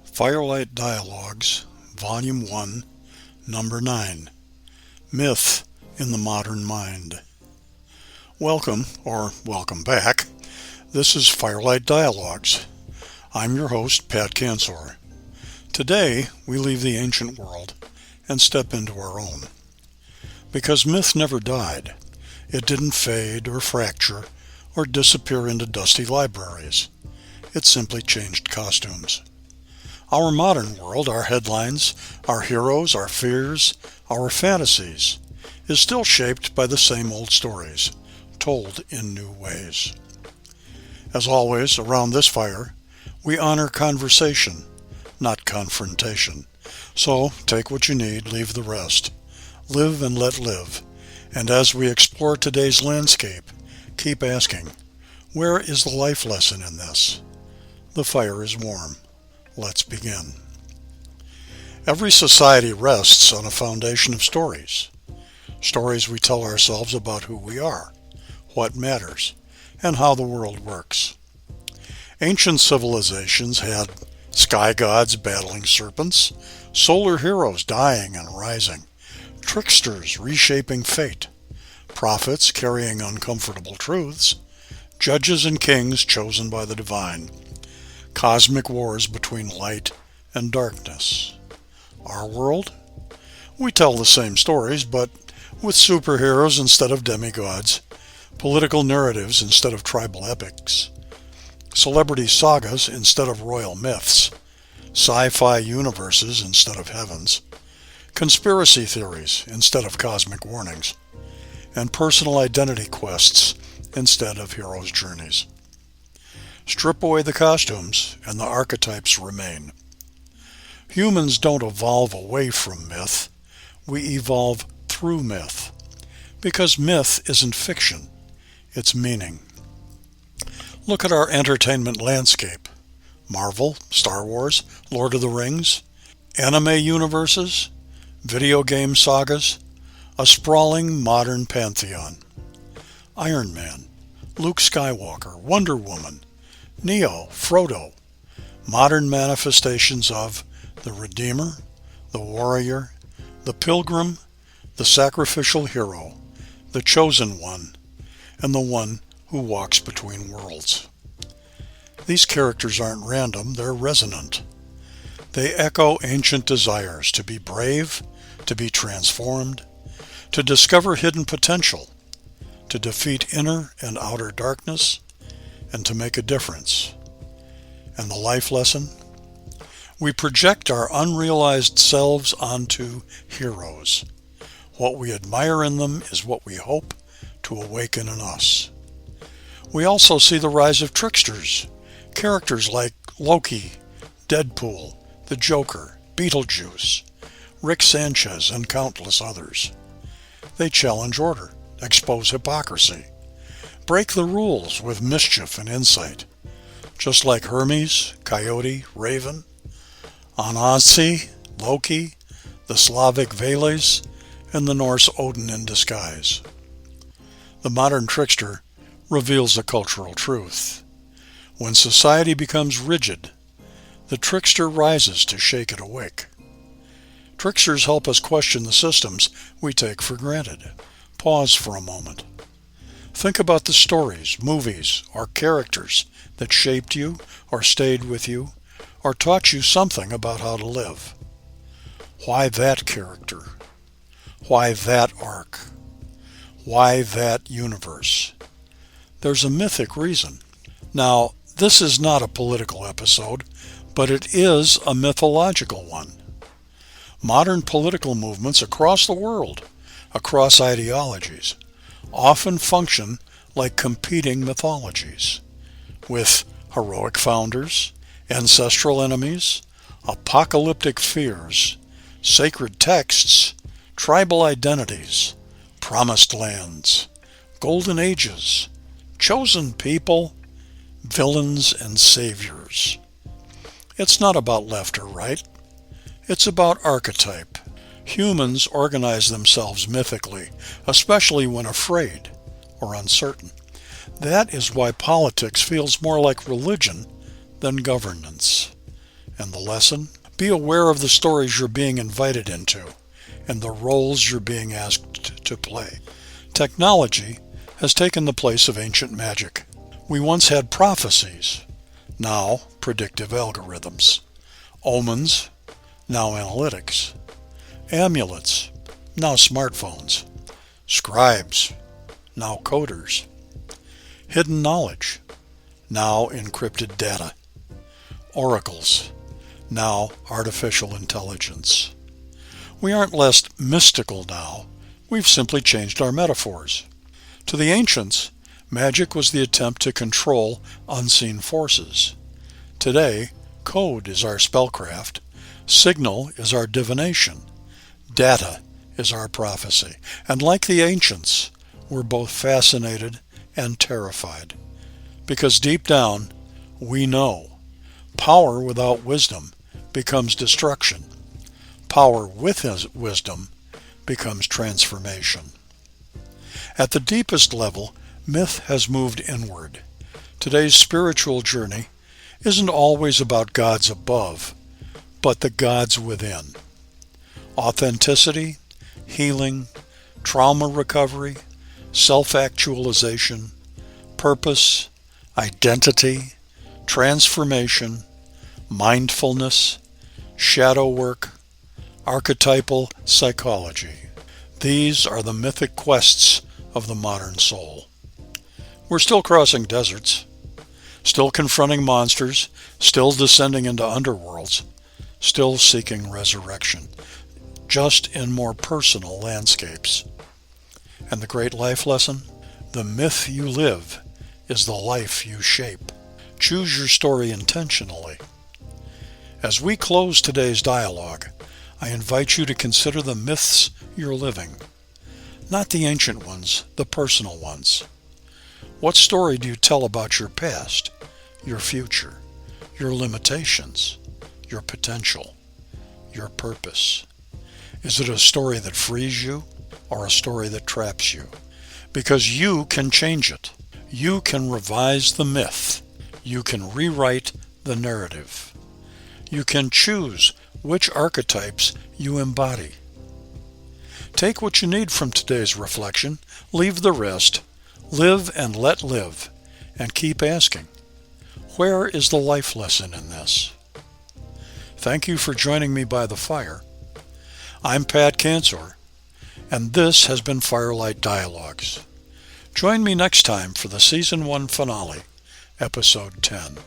Firelight Dialogues, Volume 1, Number 9, Myth in the Modern Mind. Welcome, or welcome back. This is Firelight Dialogues. I'm your host, Pat Cansor. Today, we leave the ancient world and step into our own. Because myth never died. It didn't fade or fracture or disappear into dusty libraries. It simply changed costumes. Our modern world, our headlines, our heroes, our fears, our fantasies, is still shaped by the same old stories, told in new ways. As always, around this fire, we honor conversation, not confrontation. So take what you need, leave the rest. Live and let live. And as we explore today's landscape, keep asking, where is the life lesson in this? The fire is warm. Let's begin. Every society rests on a foundation of stories. Stories we tell ourselves about who we are, what matters, and how the world works. Ancient civilizations had sky gods battling serpents, solar heroes dying and rising, tricksters reshaping fate, prophets carrying uncomfortable truths, judges and kings chosen by the divine, cosmic wars between light and darkness. Our world? We tell the same stories, but with superheroes instead of demigods, political narratives instead of tribal epics, celebrity sagas instead of royal myths, sci-fi universes instead of heavens, conspiracy theories instead of cosmic warnings, and personal identity quests instead of heroes' journeys. Strip away the costumes, and the archetypes remain. Humans don't evolve away from myth. We evolve through myth. Because myth isn't fiction. It's meaning. Look at our entertainment landscape. Marvel, Star Wars, Lord of the Rings, anime universes, video game sagas, a sprawling modern pantheon. Iron Man, Luke Skywalker, Wonder Woman, Neo, Frodo, modern manifestations of the Redeemer, the Warrior, the Pilgrim, the Sacrificial Hero, the Chosen One, and the One who walks between worlds. These characters aren't random, they're resonant. They echo ancient desires to be brave, to be transformed, to discover hidden potential, to defeat inner and outer darkness, and to make a difference. And the life lesson? We project our unrealized selves onto heroes. What we admire in them is what we hope to awaken in us. We also see the rise of tricksters, characters like Loki, Deadpool, the Joker, Beetlejuice, Rick Sanchez, and countless others. They challenge order, expose hypocrisy, break the rules with mischief and insight, just like Hermes, Coyote, Raven, Anansi, Loki, the Slavic Veles, and the Norse Odin in disguise. The modern trickster reveals a cultural truth. When society becomes rigid, the trickster rises to shake it awake. Tricksters help us question the systems we take for granted. Pause for a moment. Think about the stories, movies, or characters that shaped you, or stayed with you, or taught you something about how to live. Why that character? Why that arc? Why that universe? There's a mythic reason. Now, this is not a political episode, but it is a mythological one. Modern political movements across the world, across ideologies, often function like competing mythologies, with heroic founders, ancestral enemies, apocalyptic fears, sacred texts, tribal identities, promised lands, golden ages, chosen people, villains and saviors. It's not about left or right. It's about archetype. Humans organize themselves mythically, especially when afraid or uncertain. That is why politics feels more like religion than governance. And the lesson? Be aware of the stories you're being invited into and the roles you're being asked to play. Technology has taken the place of ancient magic. We once had prophecies, now predictive algorithms. Omens, now analytics. Amulets, now smartphones. Scribes, now coders. Hidden knowledge, now encrypted data. Oracles, now artificial intelligence. We aren't less mystical now, we've simply changed our metaphors. To the ancients, magic was the attempt to control unseen forces. Today, code is our spellcraft, signal is our divination, data is our prophecy. And like the ancients, we're both fascinated and terrified. Because deep down, we know power without wisdom becomes destruction. Power with wisdom becomes transformation. At the deepest level, myth has moved inward. Today's spiritual journey isn't always about gods above, but the gods within. Authenticity, healing, trauma recovery, self-actualization, purpose, identity, transformation, mindfulness, shadow work, archetypal psychology. These are the mythic quests of the modern soul. We're still crossing deserts, still confronting monsters, still descending into underworlds, still seeking resurrection, just in more personal landscapes. And the great life lesson? The myth you live is the life you shape. Choose your story intentionally. As we close today's dialogue, I invite you to consider the myths you're living. Not the ancient ones, the personal ones. What story do you tell about your past, your future, your limitations, your potential, your purpose? Is it a story that frees you or a story that traps you? Because you can change it. You can revise the myth. You can rewrite the narrative. You can choose which archetypes you embody. Take what you need from today's reflection, leave the rest, live and let live, and keep asking, where is the life lesson in this? Thank you for joining me by the fire. I'm Pat Cantor, and this has been Firelight Dialogues. Join me next time for the Season 1 finale, Episode 10.